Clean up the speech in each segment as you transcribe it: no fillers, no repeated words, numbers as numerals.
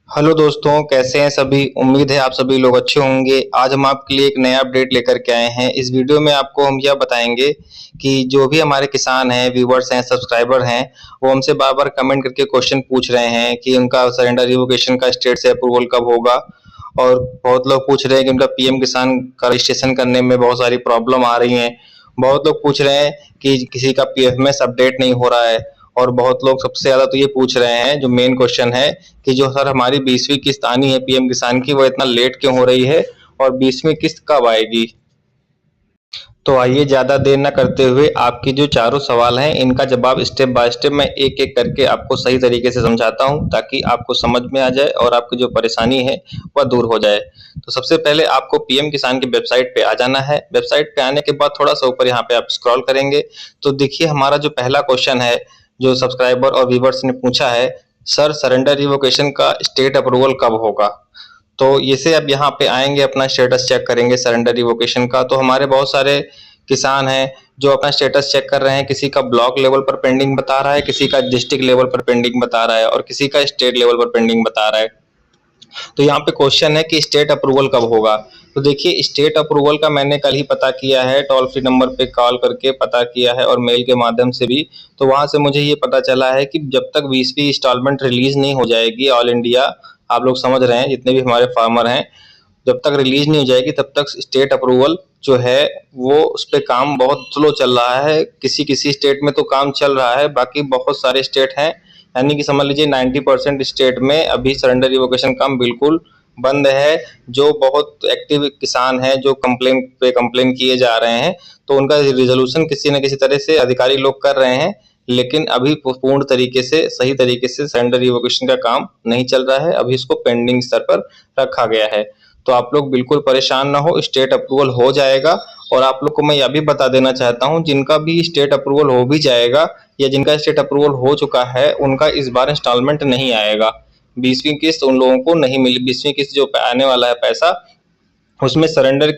Hello दोस्तों, कैसे हैं सभी। उम्मीद है आप सभी लोग अच्छे होंगे। आज हम आपके लिए एक नया अपडेट लेकर के आए हैं। इस वीडियो में आपको हम यह बताएंगे कि जो भी हमारे किसान हैं, व्यूवर्स हैं, सब्सक्राइबर हैं, वो हमसे बार-बार कमेंट करके क्वेश्चन पूछ रहे हैं कि उनका सरेंडर रिवोकेशन का स्टेट से अप्रूवल कब होगा। और बहुत लोग पूछ रहे हैं कि उनका पीएम किसान का रजिस्ट्रेशन करने में बहुत सारी प्रॉब्लम आ रही हैं। बहुत लोग पूछ रहे हैं कि किसी का पीएफएमएस अपडेट नहीं हो रहा है। और बहुत लोग सबसे ज्यादा तो ये पूछ रहे हैं, जो मेन क्वेश्चन है, कि जो सर हमारी 20वीं किस्त आनी है पीएम किसान की, वो इतना लेट क्यों हो रही है और 20वीं किस्त कब आएगी। तो आइए ज्यादा देर न करते हुए आपके जो चारों सवाल हैं इनका जवाब स्टेप बाय स्टेप मैं एक एक करके आपको सही तरीके से समझाता हूं, ताकि आपको समझ में आ जाए और आपकी जो परेशानी है वह दूर हो जाए। तो सबसे पहले आपको पीएम किसान की वेबसाइट पे आ जाना है। वेबसाइट पे आने के बाद थोड़ा सा ऊपर यहाँ पे आप स्क्रॉल करेंगे तो देखिए हमारा जो पहला क्वेश्चन है, जो सब्सक्राइबर और व्यूवर्स ने पूछा है, सर सरेंडर रिवोकेशन का स्टेट अप्रूवल कब होगा। तो इसे अब यहाँ पे आएंगे, अपना स्टेटस चेक करेंगे सरेंडर रिवोकेशन का। तो हमारे बहुत सारे किसान हैं जो अपना स्टेटस चेक कर रहे हैं। किसी का ब्लॉक लेवल पर पेंडिंग बता रहा है, किसी का डिस्ट्रिक्ट लेवल पर पेंडिंग बता रहा है और किसी का स्टेट लेवल पर पेंडिंग बता रहा है। तो यहाँ पे क्वेश्चन है कि स्टेट अप्रूवल कब होगा। तो देखिए स्टेट अप्रूवल का मैंने कल ही पता किया है, टोल फ्री नंबर पे कॉल करके पता किया है और मेल के माध्यम से भी। तो वहां से मुझे ये पता चला है कि जब तक 20वीं इंस्टॉलमेंट रिलीज नहीं हो जाएगी ऑल इंडिया, आप लोग समझ रहे हैं जितने भी हमारे फार्मर हैं, जब तक रिलीज नहीं हो जाएगी तब तक स्टेट अप्रूवल जो है वो उस पर काम बहुत स्लो चल रहा है। किसी किसी स्टेट में तो काम चल रहा है, बाकी बहुत सारे स्टेट हैं, यानी कि समझ लीजिए 90% स्टेट में अभी सरेंडर रिवोकेशन काम बिल्कुल बंद है। जो बहुत एक्टिव किसान हैं, जो कंप्लेन पे कंप्लेन किए जा रहे हैं, तो उनका रिजोल्यूशन किसी न किसी तरह से अधिकारी लोग कर रहे हैं, लेकिन अभी पूर्ण तरीके से सही तरीके से सरेंडर रिवोकेशन का काम नहीं चल रहा है। अभी इसको पेंडिंग स्तर पर रखा गया है। तो आप लोग बिल्कुल परेशान ना हो, स्टेट अप्रूवल हो जाएगा। और आप लोग को मैं यह भी बता देना चाहता हूं, जिनका भी स्टेट अप्रूवल हो भी जाएगा या जिनका स्टेट अप्रूवल हो चुका है, उनका इस बार इंस्टॉलमेंट नहीं आएगा। 20वीं किस्त उन लोगों को नहीं मिली। 20वीं किस्त जो आने वाला है पैसा, उसमें सरेंडर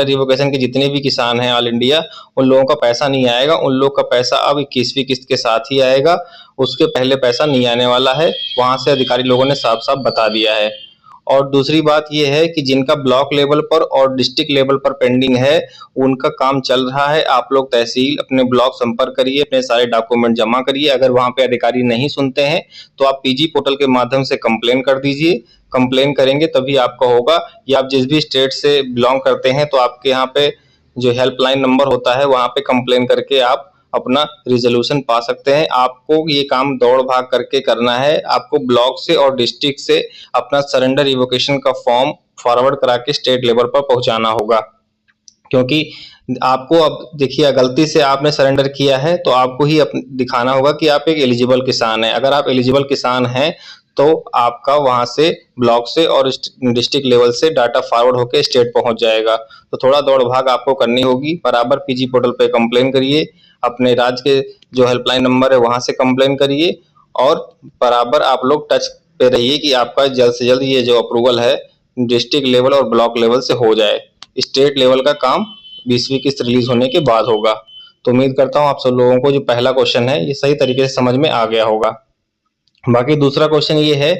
रिवोकेशन के जितने भी किसान हैं ऑल इंडिया, उन लोगों का पैसा नहीं आएगा। उन लोगों का पैसा अब 21वीं किस्त के साथ ही आएगा, उसके पहले पैसा नहीं आने वाला है। वहां से अधिकारी लोगों ने साफ साफ बता दिया है। और दूसरी बात यह है कि जिनका ब्लॉक लेवल पर और डिस्ट्रिक्ट लेवल पर पेंडिंग है, उनका काम चल रहा है। आप लोग तहसील अपने ब्लॉक संपर्क करिए, अपने सारे डॉक्यूमेंट जमा करिए। अगर वहां पे अधिकारी नहीं सुनते हैं तो आप पीजी पोर्टल के माध्यम से कंप्लेन कर दीजिए। कंप्लेन करेंगे तभी आपका होगा। या आप जिस भी स्टेट से बिलोंग करते हैं तो आपके यहाँ पे जो हेल्पलाइन नंबर होता है वहां पे कंप्लेन करके आप अपना रिजोल्यूशन पा सकते हैं। आपको ये काम दौड़ भाग करके करना है। आपको ब्लॉक से और डिस्ट्रिक्ट से अपना सरेंडर रिवोकेशन का फॉर्म फॉरवर्ड करा के स्टेट लेवल पर पहुंचाना होगा। क्योंकि आपको अब देखिए, गलती से आपने सरेंडर किया है तो आपको ही दिखाना होगा कि आप एक एलिजिबल किसान हैं। अगर आप एलिजिबल किसान हैं तो आपका वहां से ब्लॉक से और डिस्ट्रिक्ट लेवल से डाटा फॉरवर्ड होकर स्टेट पहुंच जाएगा। तो थोड़ा दौड़ भाग आपको करनी होगी। बराबर पीजी पोर्टल पे कंप्लेन करिए, अपने राज्य के जो हेल्पलाइन नंबर है वहां से कंप्लेन करिए, और बराबर आप लोग टच पे रहिए कि आपका जल्द से जल्द ये जो अप्रूवल है डिस्ट्रिक्ट लेवल और ब्लॉक लेवल से हो जाए। स्टेट लेवल का काम 20वीं किस्त रिलीज होने के बाद होगा। तो उम्मीद करता हूँ आप सब लोगों को जो पहला क्वेश्चन है ये सही तरीके से समझ में आ गया होगा। बाकी दूसरा क्वेश्चन ये है,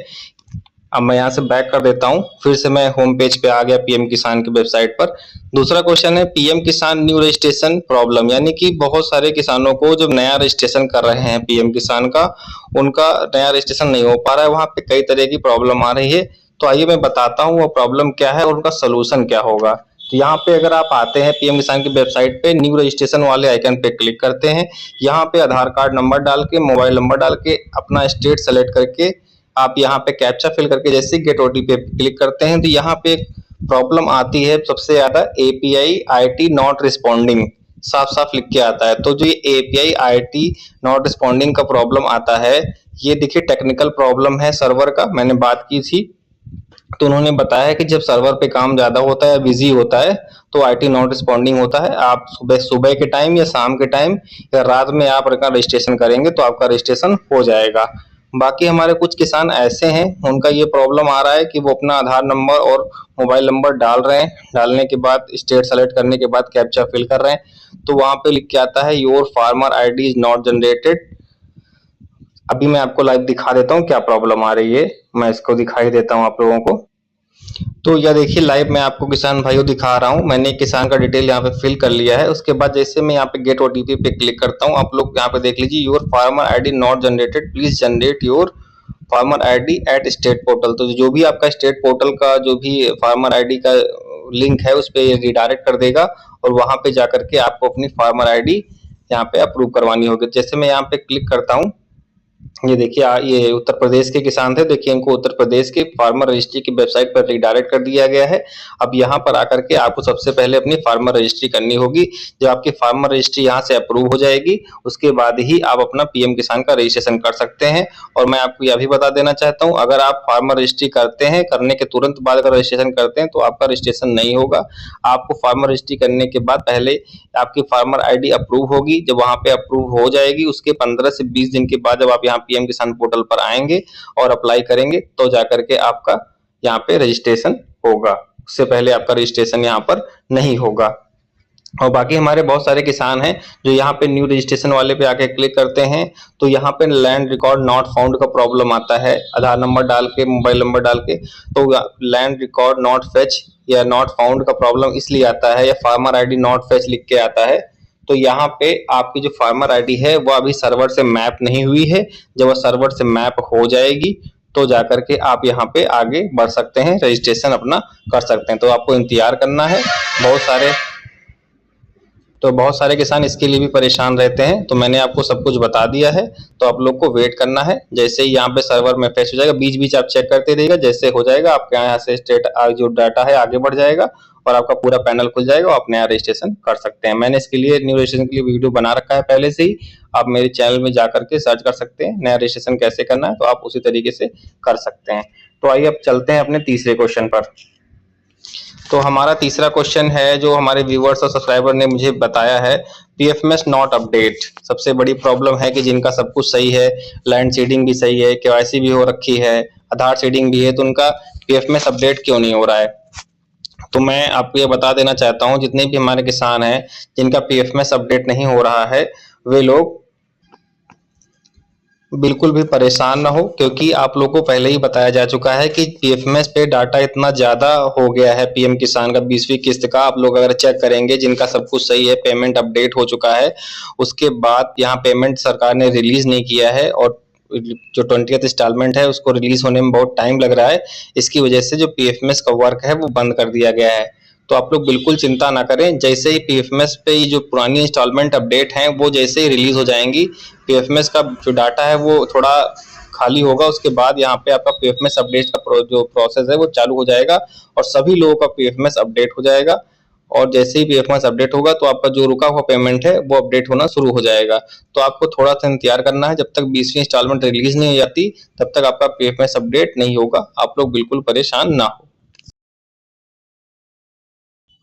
अब मैं यहाँ से बैक कर देता हूँ, फिर से मैं होम पेज पे आ गया पीएम किसान की वेबसाइट पर। दूसरा क्वेश्चन है पीएम किसान न्यू रजिस्ट्रेशन प्रॉब्लम, यानी कि बहुत सारे किसानों को जब नया रजिस्ट्रेशन कर रहे हैं पीएम किसान का, उनका नया रजिस्ट्रेशन नहीं हो पा रहा है। वहां पे कई तरह की प्रॉब्लम आ रही है। तो आइए मैं बताता हूँ वो प्रॉब्लम क्या है और उनका सोल्यूशन क्या होगा। तो यहाँ पे अगर आप आते हैं पीएम किसान की वेबसाइट पे, न्यू रजिस्ट्रेशन वाले आइकन पे क्लिक करते हैं। यहाँ पे आधार कार्ड नंबर डाल के, मोबाइल नंबर डाल के, अपना स्टेट सेलेक्ट करके आप यहाँ पे कैप्चा फिल करके जैसे गेट ओटीपी पे क्लिक करते हैं तो यहाँ पे प्रॉब्लम आती है सबसे ज्यादा, एपीआई आईटी नॉट रिस्पॉन्डिंग, साफ साफ लिख के आता है। तो जो ये एपीआई आईटी नॉट रिस्पॉन्डिंग का प्रॉब्लम आता है, ये देखिए टेक्निकल प्रॉब्लम है सर्वर का। मैंने बात की थी तो उन्होंने बताया कि जब सर्वर पे काम ज्यादा होता है, बिजी होता है, तो आईटी नॉट रिस्पॉन्डिंग होता है। आप सुबह सुबह के टाइम या शाम के टाइम या रात में आप अपना रजिस्ट्रेशन करेंगे तो आपका रजिस्ट्रेशन हो जाएगा। बाकी हमारे कुछ किसान ऐसे हैं, उनका ये प्रॉब्लम आ रहा है कि वो अपना आधार नंबर और मोबाइल नंबर डाल रहे हैं, डालने के बाद स्टेट सेलेक्ट करने के बाद कैप्चा फिल कर रहे हैं, तो वहां पे लिख के आता है your farmer ID is not generated, अभी मैं आपको लाइव दिखा देता हूँ क्या प्रॉब्लम आ रही है, मैं इसको दिखाई देता हूँ आप लोगों को। तो यह देखिए लाइव मैं आपको किसान भाइयों दिखा रहा हूँ, मैंने किसान का डिटेल यहाँ पे फिल कर लिया है। उसके बाद जैसे मैं यहाँ पे गेट ओटीपी पे क्लिक करता हूँ, आप लोग यहाँ पे देख लीजिए, your farmer ID not generated, please generate your farmer ID eight state portal. तो जो भी आपका स्टेट पोर्टल का जो भी फार्मर आईडी का लिंक है उस पर रिडायरेक्ट कर देगा और वहां पे जाकर के आपको अपनी फार्मर आईडी यहाँ पे अप्रूव करवानी होगी। जैसे मैं यहाँ पे क्लिक करता हूँ, ये देखिए ये उत्तर प्रदेश के किसान थे, देखिए इनको उत्तर प्रदेश के फार्मर रजिस्ट्री की वेबसाइट पर रिडायरेक्ट कर दिया गया है। अब यहाँ पर आकर के आपको सबसे पहले अपनी फार्मर रजिस्ट्री करनी होगी। जब आपकी फार्मर रजिस्ट्री यहाँ से अप्रूव हो जाएगी उसके बाद ही आप अपना पीएम किसान का रजिस्ट्रेशन कर सकते हैं। और मैं आपको यह भी बता देना चाहता हूँ, अगर आप फार्मर रजिस्ट्री करते हैं, करने के तुरंत बाद अगर रजिस्ट्रेशन करते हैं तो आपका रजिस्ट्रेशन नहीं होगा। आपको फार्मर रजिस्ट्री करने के बाद पहले आपकी फार्मर आईडी अप्रूव होगी। जब वहां पे अप्रूव हो जाएगी उसके 15 से 20 दिन के बाद जब आप यहाँ पीएम किसान पोर्टल पर आएंगे और अप्लाई करेंगे तो जाकर के आपका यहाँ पे रजिस्ट्रेशन होगा। उससे पहले आपका रजिस्ट्रेशन यहाँ पर नहीं होगा। और बाकी हमारे बहुत सारे किसान हैं जो यहाँ पे न्यू रजिस्ट्रेशन वाले पे आके क्लिक करते हैं तो यहाँ पे लैंड रिकॉर्ड नॉट फाउंड का प्रॉब्लम आता है, आधार नंबर डाल के, मोबाइल नंबर डाल के, तो लैंड रिकॉर्ड नॉट फेच या नॉट फाउंड का प्रॉब्लम इसलिए आता है, या फार्मर आईडी नॉट फेच लिख के आता है। तो यहाँ पे आपकी जो फार्मर आईडी है वो अभी सर्वर से मैप नहीं हुई है। जब वो सर्वर से मैप हो जाएगी तो जाकर के आप यहाँ पे आगे बढ़ सकते हैं, रजिस्ट्रेशन अपना कर सकते हैं। तो आपको इंतजार करना है। बहुत सारे किसान इसके लिए भी परेशान रहते हैं, तो मैंने आपको सब कुछ बता दिया है। तो आप लोग को वेट करना है, जैसे ही यहाँ पे सर्वर में फेच हो जाएगा, बीच बीच आप चेक करते रहिएगा, जैसे हो जाएगा आपके यहाँ से स्टेट जो डाटा है आगे बढ़ जाएगा और आपका पूरा पैनल खुल जाएगा और आप नया रजिस्ट्रेशन कर सकते हैं। मैंने इसके लिए न्यू रजिस्ट्रेशन के लिए वीडियो बना रखा है पहले से ही, आप मेरे चैनल में जाकर के सर्च कर सकते हैं नया रजिस्ट्रेशन कैसे करना है, तो आप उसी तरीके से कर सकते हैं। तो आइए अब चलते हैं अपने तीसरे क्वेश्चन पर। तो हमारा तीसरा क्वेश्चन है जो हमारे व्यूअर्स और सब्सक्राइबर ने मुझे बताया है, पीएफएमएस नॉट अपडेट। सबसे बड़ी प्रॉब्लम है कि जिनका सब कुछ सही है, लैंड सीडिंग भी सही है, केवाईसी भी हो रखी है, आधार सीडिंग भी है, तो उनका पीएफएमएस अपडेट क्यों नहीं हो रहा है। तो मैं आपको ये बता देना चाहता हूँ, जितने भी हमारे किसान हैं जिनका पीएफएमएस अपडेट नहीं हो रहा है वे लोग बिल्कुल भी परेशान ना हो, क्योंकि आप लोगों को पहले ही बताया जा चुका है कि पीएफएमएस पे डाटा इतना ज्यादा हो गया है। पीएम किसान का 20वीं किस्त का आप लोग अगर चेक करेंगे, जिनका सब कुछ सही है, पेमेंट अपडेट हो चुका है, उसके बाद यहाँ पेमेंट सरकार ने रिलीज नहीं किया है और जो 20th इंस्टॉलमेंट है उसको रिलीज होने में बहुत टाइम लग रहा है। इसकी वजह से जो पीएफएमएस का वर्क है वो बंद कर दिया गया है। तो आप लोग बिल्कुल चिंता ना करें, जैसे ही पीएफएमएस पे जो पुरानी इंस्टॉलमेंट अपडेट हैं वो जैसे ही रिलीज हो जाएंगी, पीएफएमएस का जो डाटा है वो थोड़ा खाली होगा, उसके बाद यहाँ पे आपका पीएफएमएस अपडेट का जो प्रोसेस है वो चालू हो जाएगा और सभी लोगों का पीएफएमएस अपडेट हो जाएगा। और जैसे ही पीएफएमएस अपडेट होगा तो आपका जो रुका हुआ पेमेंट है वो अपडेट होना शुरू हो जाएगा। तो आपको थोड़ा सा इंतजार करना है, जब तक 20वीं इंस्टॉलमेंट रिलीज नहीं हो जाती तब तक आपका पीएफएमएस अपडेट नहीं होगा। आप लोग बिल्कुल परेशान ना हो।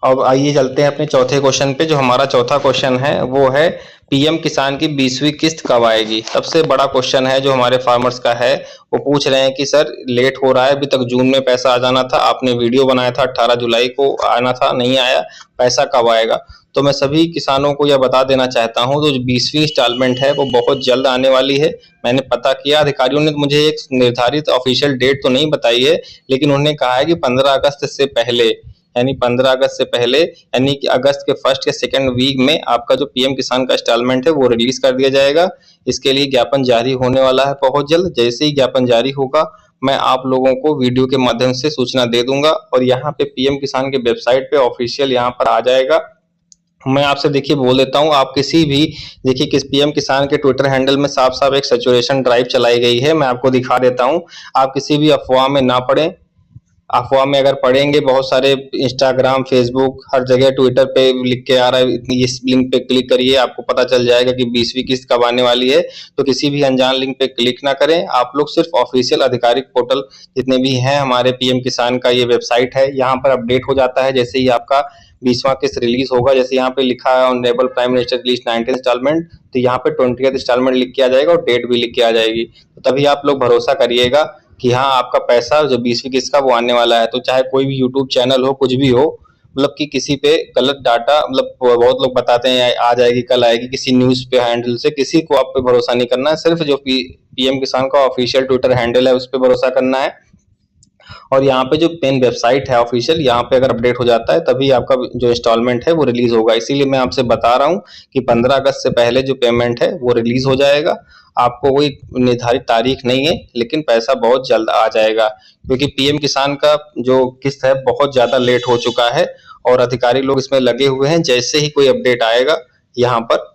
अब आइए चलते हैं अपने चौथे क्वेश्चन पे। जो हमारा चौथा क्वेश्चन है वो है पीएम किसान की 20वीं किस्त कब आएगी। सबसे बड़ा क्वेश्चन है जो हमारे फार्मर्स का है, वो पूछ रहे हैं कि सर लेट हो रहा है, अभी तक जून में पैसा आ जाना था, आपने वीडियो बनाया था 18 जुलाई को आना था, नहीं आया, पैसा कब आएगा। तो मैं सभी किसानों को यह बता देना चाहता हूं, तो जो 20वीं इंस्टॉलमेंट है वो बहुत जल्द आने वाली है। मैंने पता किया, अधिकारियों ने मुझे एक निर्धारित ऑफिशियल डेट तो नहीं बताई है, लेकिन उन्होंने कहा है कि 15 अगस्त से पहले, यानी 15 अगस्त से पहले, यानी कि अगस्त के फर्स्ट या सेकंड वीक में आपका जो पीएम किसान का इंस्टॉलमेंट है वो रिलीज कर दिया जाएगा। इसके लिए ज्ञापन जारी होने वाला है बहुत जल्द। जैसे ही ज्ञापन जारी होगा मैं आप लोगों को वीडियो के माध्यम से सूचना दे दूंगा और यहाँ पे पीएम किसान के वेबसाइट पे ऑफिशियल यहाँ पर आ जाएगा। मैं आपसे देखिए बोल देता हूँ, आप किसी भी देखिए किस पीएम किसान के ट्विटर हैंडल में साफ साफ एक सैचुरेशन ड्राइव चलाई गई है, मैं आपको दिखा देता हूँ। आप किसी भी अफवाह में ना पड़े। अफवाह में अगर पढ़ेंगे, बहुत सारे इंस्टाग्राम, फेसबुक, हर जगह ट्विटर पे लिख के आ रहा है इस लिंक पे क्लिक करिए, आपको पता चल जाएगा कि 20वीं किस्त कब आने वाली है। तो किसी भी अनजान लिंक पे क्लिक ना करें। आप लोग सिर्फ ऑफिशियल आधिकारिक पोर्टल जितने भी हैं हमारे पीएम किसान का, ये वेबसाइट है, यहाँ पर अपडेट हो जाता है जैसे ही आपका 20वां किस्त रिलीज होगा। जैसे यहाँ पे लिखा है honourable prime minister release 19 instalment, तो यहाँ पे 20th इंस्टॉलमेंट लिख के आ जाएगा और डेट भी लिख के आ जाएगी। तो तभी आप लोग भरोसा करिएगा कि हाँ आपका पैसा जो 20वीं किस्त का वो आने वाला है। तो चाहे कोई भी यूट्यूब चैनल हो, कुछ भी हो, मतलब कि किसी पे गलत डाटा, मतलब बहुत लोग बताते हैं आ जाएगी कल आएगी, किसी न्यूज़ पे हैंडल से, किसी को आप पे भरोसा नहीं करना है। सिर्फ जो पीएम किसान का ऑफिशियल ट्विटर हैंडल है उस पे भरोसा करना है। और यहाँ पे जो पेन वेबसाइट है ऑफिशियल, यहाँ पे अगर अपडेट हो जाता है तभी आपका जो इंस्टॉलमेंट है वो रिलीज होगा। इसीलिए मैं आपसे बता रहा हूँ कि 15 अगस्त से पहले जो पेमेंट है वो रिलीज हो जाएगा। आपको कोई निर्धारित तारीख नहीं है, लेकिन पैसा बहुत जल्द आ जाएगा, क्योंकि पीएम किसान का जो किस्त है बहुत ज्यादा लेट हो चुका है और अधिकारी लोग इसमें लगे हुए हैं। जैसे ही कोई अपडेट आएगा यहाँ पर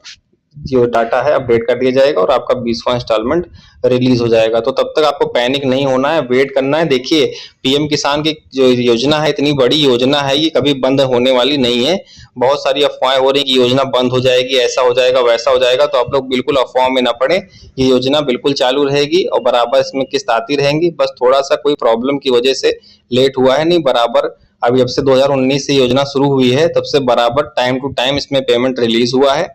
जो डाटा है अपडेट कर दिया जाएगा और आपका 20वां इंस्टॉलमेंट रिलीज हो जाएगा। तो तब तक आपको पैनिक नहीं होना है, वेट करना है। देखिए, पीएम किसान की जो योजना है इतनी बड़ी योजना है, ये कभी बंद होने वाली नहीं है। बहुत सारी अफवाहें हो रही कि योजना बंद हो जाएगी, ऐसा हो जाएगा वैसा हो जाएगा, तो आप लोग बिल्कुल अफवाह में ना पड़े। ये योजना बिल्कुल चालू रहेगी और बराबर इसमें किस्त आती रहेंगी। बस थोड़ा सा कोई प्रॉब्लम की वजह से लेट हुआ है, नहीं बराबर अभी जब से 2019 से योजना शुरू हुई है तब से बराबर टाइम टू टाइम इसमें पेमेंट रिलीज हुआ है।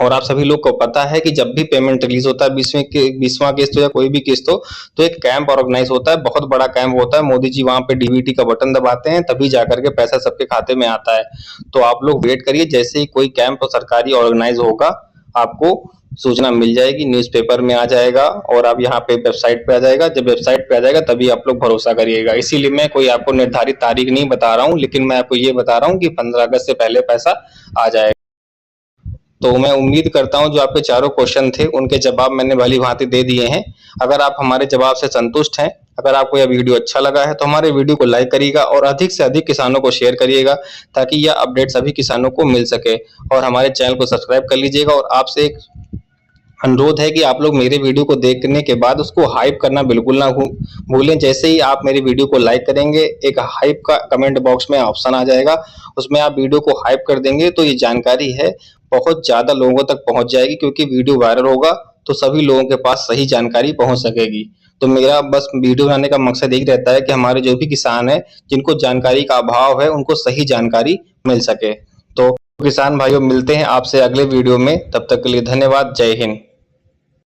और आप सभी लोग को पता है कि जब भी पेमेंट रिलीज होता है 20वां किस्त हो या कोई भी किस्त हो, तो एक कैंप ऑर्गेनाइज होता है, बहुत बड़ा कैंप होता है। मोदी जी वहां पे डीबीटी का बटन दबाते हैं, तभी जाकर के पैसा सबके खाते में आता है। तो आप लोग वेट करिए, जैसे ही कोई कैंप सरकारी ऑर्गेनाइज होगा आपको सूचना मिल जाएगी, न्यूज़पेपर में आ जाएगा और आप यहाँ पे वेबसाइट पे आ जाएगा। जब वेबसाइट पे आ जाएगा तभी आप लोग भरोसा करिएगा। इसीलिए मैं कोई आपको निर्धारित तारीख नहीं बता रहा हूँ, लेकिन मैं आपको ये बता रहा हूँ कि 15 अगस्त से पहले पैसा आ जाएगा। तो मैं उम्मीद करता हूं जो आपके चारों क्वेश्चन थे उनके जवाब मैंने भली भांति दे दिए हैं। अगर आप हमारे जवाब से संतुष्ट हैं, अगर आपको यह वीडियो अच्छा लगा है तो हमारे वीडियो को लाइक करिएगा और अधिक से अधिक किसानों को शेयर करिएगा, ताकि यह अपडेट सभी किसानों को मिल सके। और हमारे चैनल को सब्सक्राइब कर लीजिएगा। और आपसे एक अनुरोध है कि आप लोग मेरे वीडियो को देखने के बाद उसको हाइप करना बिल्कुल ना भूलें। जैसे ही आप मेरे वीडियो को लाइक करेंगे, एक हाइप का कमेंट बॉक्स में ऑप्शन आ जाएगा, उसमें आप वीडियो को हाइप कर देंगे तो ये जानकारी है बहुत ज्यादा लोगों तक पहुंच जाएगी, क्योंकि वीडियो वायरल होगा तो सभी लोगों के पास सही जानकारी पहुंच सकेगी। तो मेरा बस वीडियो बनाने का मकसद यही रहता है कि हमारे जो भी किसान है जिनको जानकारी का अभाव है उनको सही जानकारी मिल सके। तो किसान भाइयों, मिलते हैं आपसे अगले वीडियो में, तब तक के लिए धन्यवाद। जय हिंद।